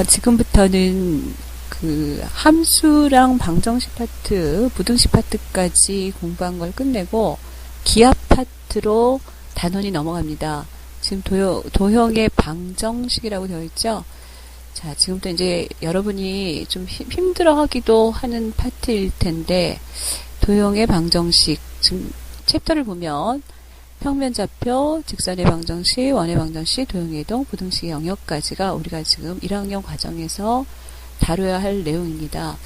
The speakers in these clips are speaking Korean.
지금부터는 그 함수랑 방정식 파트, 부등식 파트까지 공부한 걸 끝내고 기하 파트로 단원이 넘어갑니다. 지금 도형의 방정식이라고 되어 있죠. 자, 지금부터 이제 여러분이 좀 힘들어 하기도 하는 파트일 텐데, 도형의 방정식, 지금 챕터를 보면 평면 좌표, 직선의 방정식, 원의 방정식, 도형의 이동, 부등식의 영역까지가 우리가 지금 1학년 과정에서 다뤄야 할 내용입니다.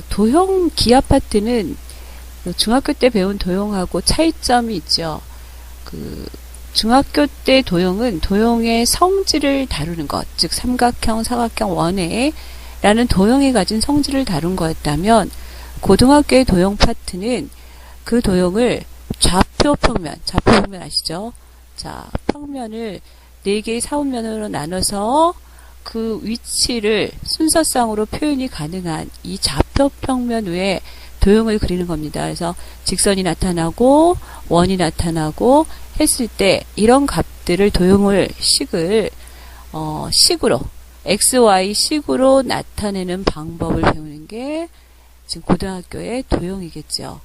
도형 기하 파트는 중학교 때 배운 도형하고 차이점이 있죠. 중학교 때 도형은 도형의 성질을 다루는 것, 즉 삼각형, 사각형, 원의 라는 도형이 가진 성질을 다룬 거였다면, 고등학교의 도형 파트는 그 도형을 좌표 평면 아시죠? 자, 평면을 4개의 사분면으로 나눠서 그 위치를 순서상으로 표현이 가능한 이 좌표 평면 위에 도형을 그리는 겁니다. 그래서 직선이 나타나고 원이 나타나고 했을 때 이런 값들을 도형을 식으로 x, y 식으로 나타내는 방법을 배우는 게 지금 고등학교의 도형이겠죠.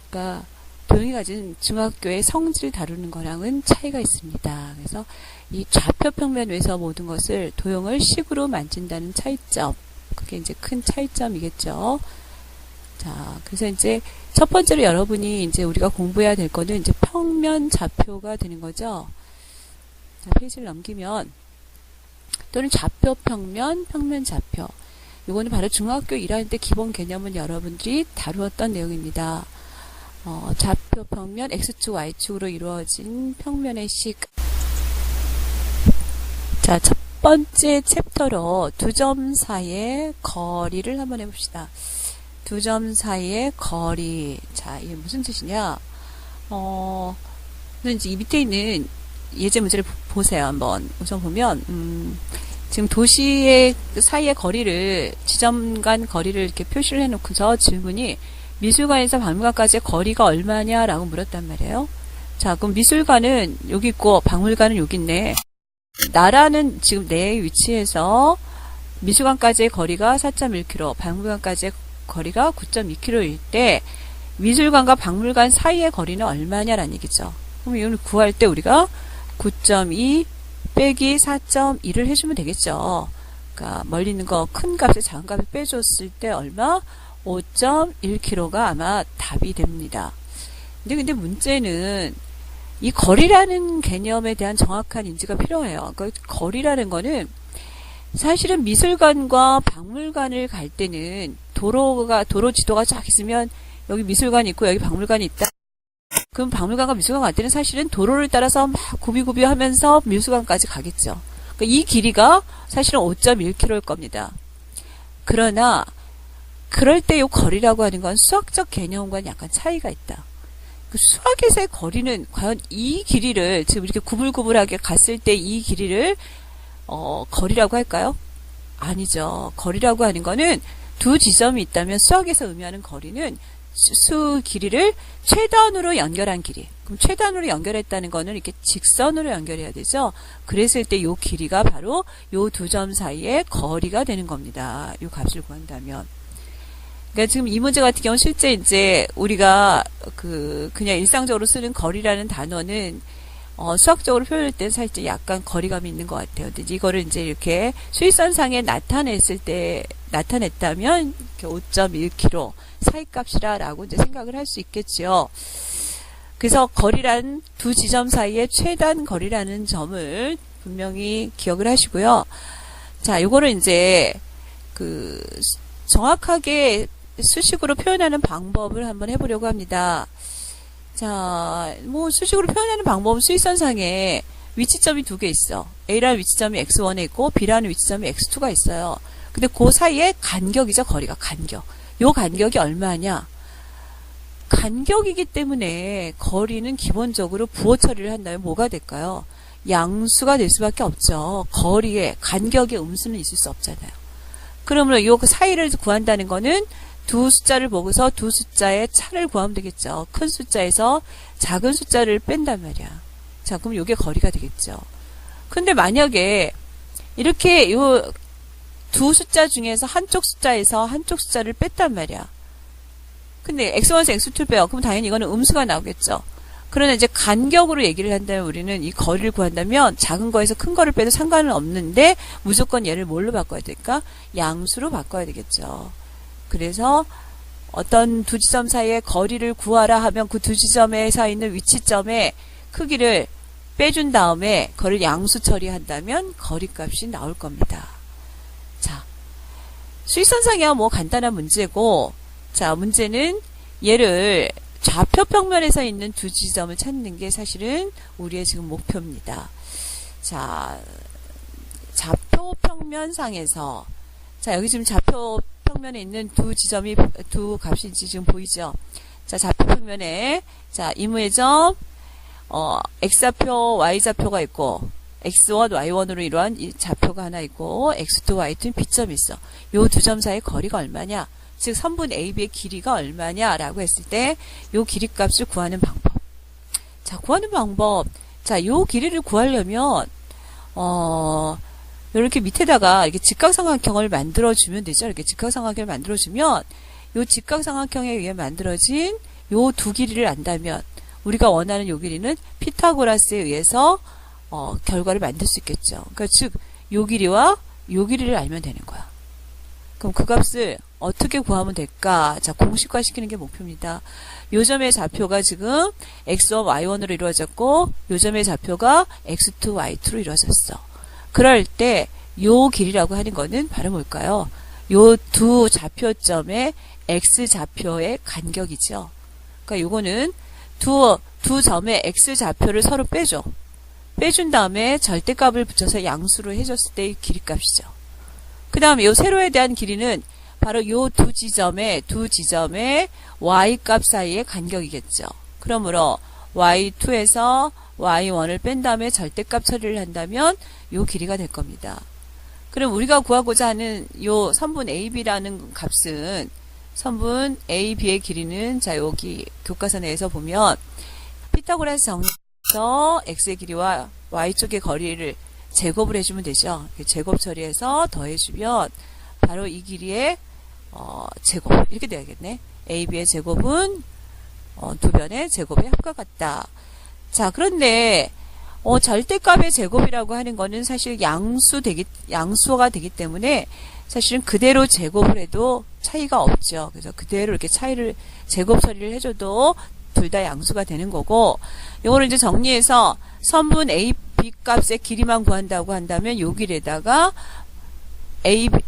그러니까 도형이 가진 중학교의 성질을 다루는 거랑은 차이가 있습니다. 그래서 이 좌표 평면 위에서 모든 것을 도형을 식으로 만진다는 차이점, 그게 이제 큰 차이점이겠죠. 자, 그래서 이제 첫 번째로 여러분이 이제 우리가 공부해야 될 거는 이제 평면 좌표가 되는 거죠. 자, 페이지를 넘기면 또는 좌표 평면, 평면 좌표. 이거는 바로 중학교 1학년 때 기본 개념은 여러분들이 다루었던 내용입니다. 좌표 평면, X축, Y축으로 이루어진 평면의 식. 자, 첫 번째 챕터로 두 점 사이의 거리를 한번 해봅시다. 두 점 사이의 거리. 자, 이게 무슨 뜻이냐? 이제 이 밑에 있는 예제 문제를 보세요. 한번 우선 보면, 지금 도시의 사이의 거리를, 지점 간 거리를 이렇게 표시를 해놓고서 질문이 미술관에서 박물관까지의 거리가 얼마냐라고 물었단 말이에요. 자, 그럼 미술관은 여기 있고 박물관은 여기 있네. 나라는 지금 내 위치에서 미술관까지의 거리가 4.1km, 박물관까지의 거리가 9.2km일 때 미술관과 박물관 사이의 거리는 얼마냐라는 얘기죠. 그럼 이걸 구할 때 우리가 9.2 빼기 4.2를 해주면 되겠죠. 그러니까 멀리 있는 거 큰 값에 작은 값을 빼줬을 때 얼마? 5.1km가 아마 답이 됩니다. 근데 문제는 이 거리라는 개념에 대한 정확한 인지가 필요해요. 그러니까 거리라는 거는 사실은 미술관과 박물관을 갈 때는 도로 지도가 쫙 있으면 여기 미술관이 있고 여기 박물관이 있다. 그럼 박물관과 미술관 갈 때는 사실은 도로를 따라서 막 구비구비 하면서 미술관까지 가겠죠. 그러니까 이 길이가 사실은 5.1km일 겁니다. 그러나 그럴 때 이 거리라고 하는 건 수학적 개념과는 약간 차이가 있다. 그 수학에서의 거리는 과연 이 길이를 지금 이렇게 구불구불하게 갔을 때 이 길이를 거리라고 할까요? 아니죠. 거리라고 하는 거는 두 지점이 있다면 수학에서 의미하는 거리는 수 길이를 최단으로 연결한 길이. 그럼 최단으로 연결했다는 거는 이렇게 직선으로 연결해야 되죠. 그랬을 때 이 길이가 바로 이 두 점 사이의 거리가 되는 겁니다. 이 값을 구한다면. 그러니까 지금 이 문제 같은 경우는 실제 이제 우리가 그냥 일상적으로 쓰는 거리라는 단어는 수학적으로 표현할 때 살짝 약간 거리감이 있는 것 같아요. 근데 이거를 이제 이렇게 수익선상에 나타냈다면 5.1km 사이값이라고 이제 생각을 할 수 있겠죠. 그래서 거리란 두 지점 사이의 최단 거리라는 점을 분명히 기억을 하시고요. 자, 요거를 이제 정확하게 수식으로 표현하는 방법을 한번 해보려고 합니다. 자, 수식으로 표현하는 방법은 수익선상에 위치점이 두 개 있어. A라는 위치점이 X1에 있고 B라는 위치점이 X2가 있어요. 근데 그 사이에 간격이죠, 거리가. 간격. 요 간격이 얼마냐? 간격이기 때문에 거리는 기본적으로 부호 처리를 한다면 뭐가 될까요? 양수가 될 수밖에 없죠. 거리에, 간격에 음수는 있을 수 없잖아요. 그러면 이 사이를 구한다는 거는 두 숫자를 보고서 두 숫자의 차를 구하면 되겠죠. 큰 숫자에서 작은 숫자를 뺀단 말이야. 자, 그럼 이게 거리가 되겠죠. 근데 만약에 이렇게 요 두 숫자 중에서 한쪽 숫자에서 한쪽 숫자를 뺐단 말이야. 근데 x1에서 x2를 빼요. 그럼 당연히 이거는 음수가 나오겠죠. 그러나 이제 간격으로 얘기를 한다면 우리는 이 거리를 구한다면 작은 거에서 큰 거를 빼도 상관은 없는데 무조건 얘를 뭘로 바꿔야 될까? 양수로 바꿔야 되겠죠. 그래서 어떤 두 지점 사이의 거리를 구하라 하면 그 두 지점에 서 있는 위치점의 크기를 빼준 다음에 그걸 양수 처리한다면 거리값이 나올 겁니다. 자, 수익선상이야 뭐 간단한 문제고, 자, 문제는 얘를 좌표 평면에서 있는 두 지점을 찾는 게 사실은 우리의 지금 목표입니다. 자, 좌표 평면상에서, 자, 여기 지금 좌표 평면에 있는 두 지점이, 두 값이 지금 보이죠? 자, 좌표 평면에, 자, 이무의 점, x좌표, y좌표가 있고, x1, y1으로 이루어진 이 좌표가 하나 있고, x2, y2는 B점이 있어. 요 두 점 사이의 거리가 얼마냐? 즉, 선분 AB의 길이가 얼마냐라고 했을 때, 요 길이 값을 구하는 방법. 자, 구하는 방법. 자, 요 길이를 구하려면, 이렇게 밑에다가 이렇게 직각삼각형을 만들어주면 되죠. 이렇게 직각삼각형을 만들어주면, 요 직각삼각형에 의해 만들어진 요 두 길이를 안다면, 우리가 원하는 요 길이는 피타고라스에 의해서 결과를 만들 수 있겠죠. 그러니까 즉, 요 길이와 요 길이를 알면 되는 거야. 그럼 그 값을 어떻게 구하면 될까? 자, 공식화 시키는 게 목표입니다. 요 점의 좌표가 지금 x1, y1으로 이루어졌고, 요 점의 좌표가 x2, y2로 이루어졌어. 그럴 때, 요 길이라고 하는 거는 바로 뭘까요? 요 두 좌표점의 x좌표의 간격이죠. 그러니까 요거는 두 점의 x좌표를 서로 빼줘. 빼준 다음에 절대값을 붙여서 양수로 해줬을 때의 길이값이죠. 그 다음에 요 세로에 대한 길이는 바로 요 두 지점의 y값 사이의 간격이겠죠. 그러므로 y2에서 y1을 뺀 다음에 절대값 처리를 한다면 요 길이가 될 겁니다. 그럼 우리가 구하고자 하는 요 선분 AB라는 값은 선분 AB의 길이는 자 여기 교과서 내에서 보면 피타고라스 정리에서 x의 길이와 y쪽의 거리를 제곱을 해주면 되죠. 제곱 처리해서 더해주면 바로 이 길이의 제곱 이렇게 돼야겠네. AB의 제곱은 두 변의 제곱의 합과 같다. 자, 그런데 절대값의 제곱이라고 하는 거는 사실 양수가 되기 때문에 사실은 그대로 제곱을 해도 차이가 없죠. 그래서 그대로 이렇게 차이를 제곱 처리를 해줘도 둘 다 양수가 되는 거고, 요거를 이제 정리해서 선분 A, B 값의 길이만 구한다고 한다면 요 길에다가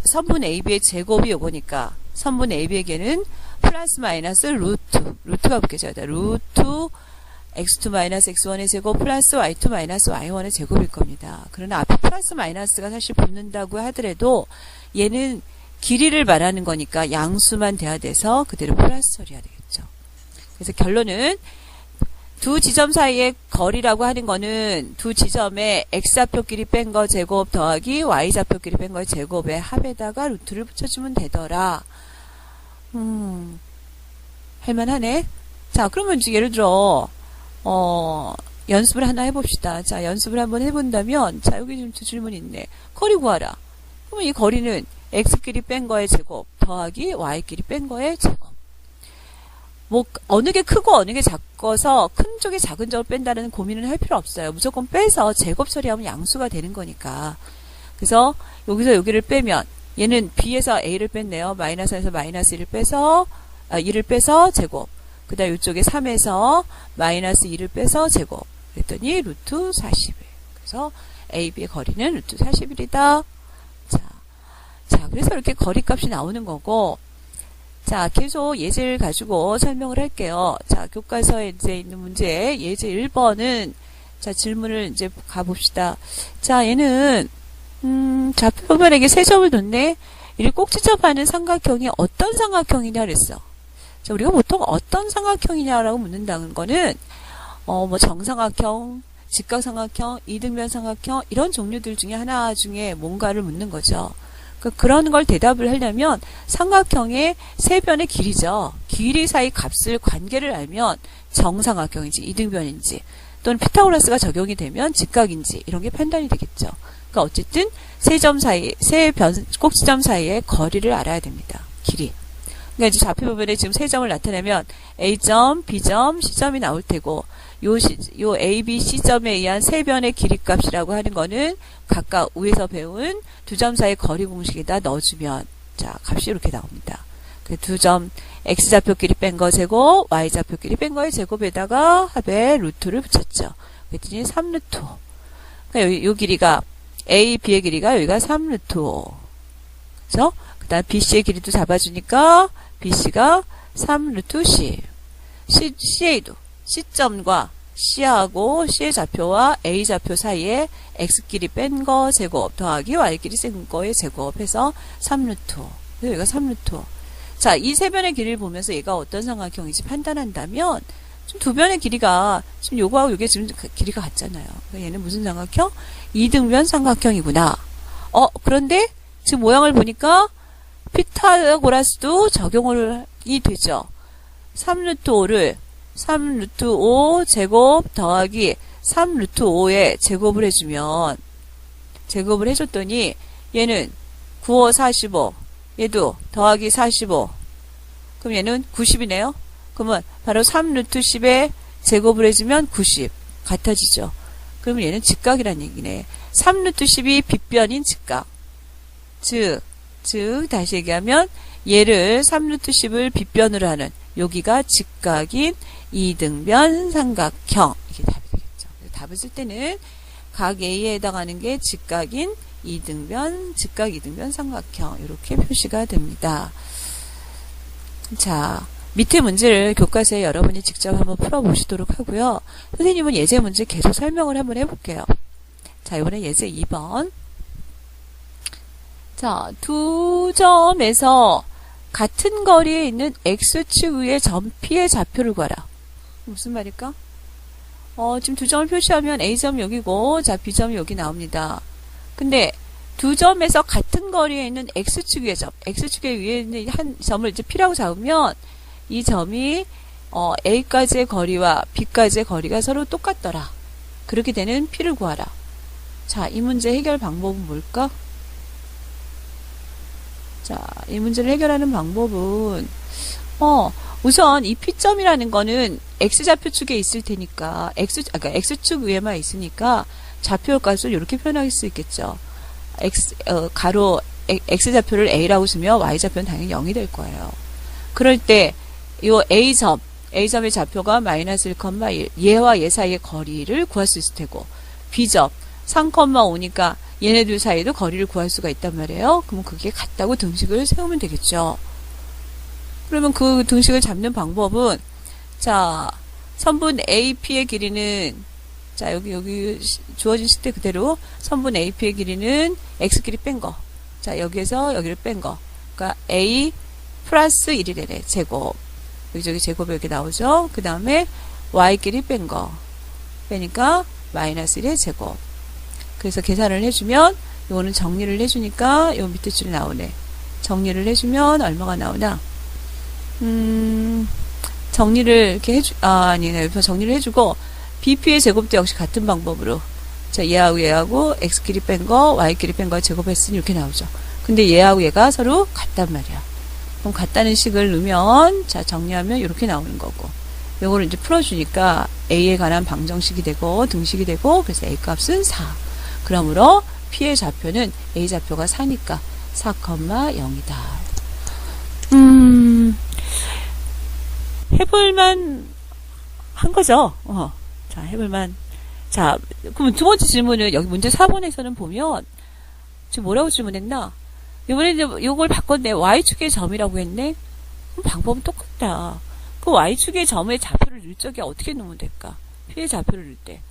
선분 AB의 제곱이 요거니까 선분 AB에게는 플러스 마이너스 루트가 붙겠죠. 루트 x2 마이너스 x1의 제곱 플러스 y2 마이너스 y1의 제곱일 겁니다. 그러나 앞에 플러스 마이너스가 사실 붙는다고 하더라도 얘는 길이를 말하는 거니까 양수만 돼야 돼서 그대로 플러스 처리해야 되겠죠. 그래서 결론은 두 지점 사이의 거리라고 하는 거는 두 지점의 x좌표끼리 뺀 거 제곱 더하기 y좌표끼리 뺀 거의 제곱의 합에다가 루트를 붙여주면 되더라. 할만하네. 자, 그러면 이제 예를 들어 연습을 하나 해봅시다. 자, 연습을 한번 해본다면, 자, 여기 좀 두 질문이 있네. 거리 구하라. 그러면 이 거리는 x끼리 뺀 거의 제곱 더하기 y끼리 뺀 거의 제곱. 뭐 어느 게 크고 어느 게 작아서 큰 쪽이 작은 쪽을 뺀다는 고민을 할 필요 없어요. 무조건 빼서 제곱 처리하면 양수가 되는 거니까. 그래서 여기서 여기를 빼면 얘는 b에서 a를 뺐네요. 마이너스에서 마이너스 1을 빼서 1을 빼서 제곱. 그 다음 이쪽에 3에서 마이너스 2를 빼서 제곱. 그랬더니 루트 41. 그래서 AB의 거리는 루트 41이다. 자, 그래서 이렇게 거리값이 나오는 거고, 자, 계속 예제를 가지고 설명을 할게요. 자, 교과서에 이제 있는 문제, 예제 1번은, 자, 질문을 이제 가봅시다. 자, 얘는, 좌표변에게 세 점을 뒀네? 이를 꼭지점하는 삼각형이 어떤 삼각형이냐 그랬어. 자, 우리가 보통 어떤 삼각형이냐라고 묻는다는 거는, 뭐 정삼각형, 직각삼각형, 이등변 삼각형, 이런 종류들 중에 하나 중에 뭔가를 묻는 거죠. 그런 걸 대답을 하려면 삼각형의 세 변의 길이죠. 길이 사이 값을 관계를 알면 정삼각형인지 이등변인지 또는 피타고라스가 적용이 되면 직각인지 이런 게 판단이 되겠죠. 그러니까 어쨌든 세 꼭지점 사이의 거리를 알아야 됩니다. 길이. 그러니까 이제 좌표 부분에 지금 세 점을 나타내면 A점, B점, C점이 나올 테고, 요 A, B, C점에 의한 세 변의 길이 값이라고 하는 거는 각각 위에서 배운 두 점 사이 거리 공식에다 넣어주면, 자, 값이 이렇게 나옵니다. 그 두 점, X좌표끼리 뺀 거 제곱, Y좌표끼리 뺀 거의 제곱에다가 합에 루트를 붙였죠. 그랬더니 3루트 5. 그러니까 요 길이가, A, B의 길이가 여기가 3루트 5. 그죠? 그 다음 BC의 길이도 잡아주니까, BC가 3루트 C. C에도 C점과 C하고 C의 좌표와 A 좌표 사이에 X끼리 뺀 거 제곱 더하기 Y끼리 뺀 거의 제곱해서 3루트 5. 여기가 3루트 5. 자, 이 세 변의 길이를 보면서 얘가 어떤 삼각형인지 판단한다면, 지금 두 변의 길이가, 지금 요거하고 요게 지금 길이가 같잖아요. 그러니까 얘는 무슨 삼각형? 이등변 삼각형이구나. 그런데 지금 모양을 보니까 피타고라스도 적용이 되죠. 3루트 5를 3루트 5 제곱 더하기 3루트 5에 제곱을 해주면, 제곱을 해줬더니 얘는 9, 5, 45, 얘도 더하기 45, 그럼 얘는 90이네요. 그러면 바로 3루트 10에 제곱을 해주면 90 같아지죠. 그러면 얘는 직각이란 얘기네. 3루트 10이 빗변인 직각. 즉 다시 얘기하면 얘를 3루트 10을 빗변으로 하는 여기가 직각인 이등변 삼각형. 이게 답이 되겠죠. 답을 쓸 때는 각 A에 해당하는 게 직각 이등변 삼각형 이렇게 표시가 됩니다. 자, 밑에 문제를 교과서에 여러분이 직접 한번 풀어보시도록 하고요. 선생님은 예제 문제 계속 설명을 한번 해볼게요. 자, 이번에 예제 2번. 자, 두 점에서 같은 거리에 있는 X축 위의 점 P의 좌표를 구하라. 무슨 말일까? 지금 두 점을 표시하면 A점이 여기고, 자, B점이 여기 나옵니다. 근데 두 점에서 같은 거리에 있는 X축 위의 점, X축의 위에 있는 한 점을 이제 P라고 잡으면 이 점이 A까지의 거리와 B까지의 거리가 서로 똑같더라. 그렇게 되는 P를 구하라. 자, 이 문제 해결 방법은 뭘까? 자, 이 문제를 해결하는 방법은 우선 이 P점이라는 거는 X좌표 축에 있을 테니까 그러니까 X축 위에만 있으니까 좌표 값을 이렇게 표현할 수 있겠죠. 가로 X좌표를 A라고 쓰면 Y좌표는 당연히 0이 될 거예요. 그럴 때 이 A점의 좌표가 마이너스 1,1 얘와 얘 사이의 거리를 구할 수 있을 테고, B점 3,5니까 얘네들 사이도 거리를 구할 수가 있단 말이에요. 그럼 그게 같다고 등식을 세우면 되겠죠. 그러면 그 등식을 잡는 방법은, 자, 선분 AP의 길이는, 자, 여기 주어진 식대 그대로 선분 AP의 길이는 X끼리 뺀 거. 자, 여기에서 여기를 뺀 거. 그러니까 A 플러스 1이 되네. 제곱. 여기저기 제곱이 여기 나오죠. 그 다음에 Y끼리 뺀 거. 빼니까 마이너스 1의 제곱. 그래서 계산을 해주면, 요거는 정리를 해주니까, 요 밑에 줄이 나오네. 정리를 해주면, 얼마가 나오나? 정리를 이렇게 아니네. 정리를 해주고, BP의 제곱도 역시 같은 방법으로. 자, 얘하고 X끼리 뺀 거, Y끼리 뺀 거 제곱했으니 이렇게 나오죠. 근데 얘하고 얘가 서로 같단 말이야. 그럼 같다는 식을 넣으면, 자, 정리하면 이렇게 나오는 거고. 요거를 이제 풀어주니까 A에 관한 방정식이 되고, 등식이 되고, 그래서 A 값은 4. 그러므로 P의 좌표는 A 좌표가 4니까 4,0이다. 해볼만 한 거죠. 자, 해볼만. 자, 그럼 두 번째 질문은 여기 문제 4번에서는 보면 지금 뭐라고 질문했나? 이번에 이제 요걸 바꿨네. Y축의 점이라고 했네. 그럼 방법은 똑같다. 그 Y축의 점의 좌표를 넣을 적에 어떻게 놓으면 될까? P의 좌표를 넣을 때.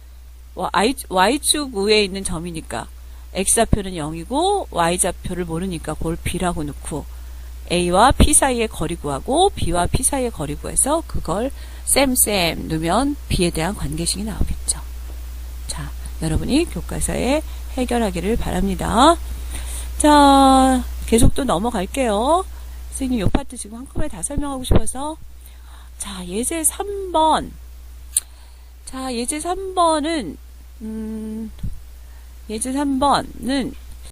Y축 위에 있는 점이니까 X좌표는 0이고 Y좌표를 모르니까 그걸 B라고 넣고 A와 P 사이의 거리 구하고 B와 P 사이의 거리 구해서 그걸 쌤 넣으면 B에 대한 관계식이 나오겠죠. 자, 여러분이 교과서에 해결하기를 바랍니다. 자, 계속 또 넘어갈게요. 선생님 요 파트 지금 한꺼번에 다 설명하고 싶어서. 자, 예제 3번. 자, 예제 3번은 예제 3번은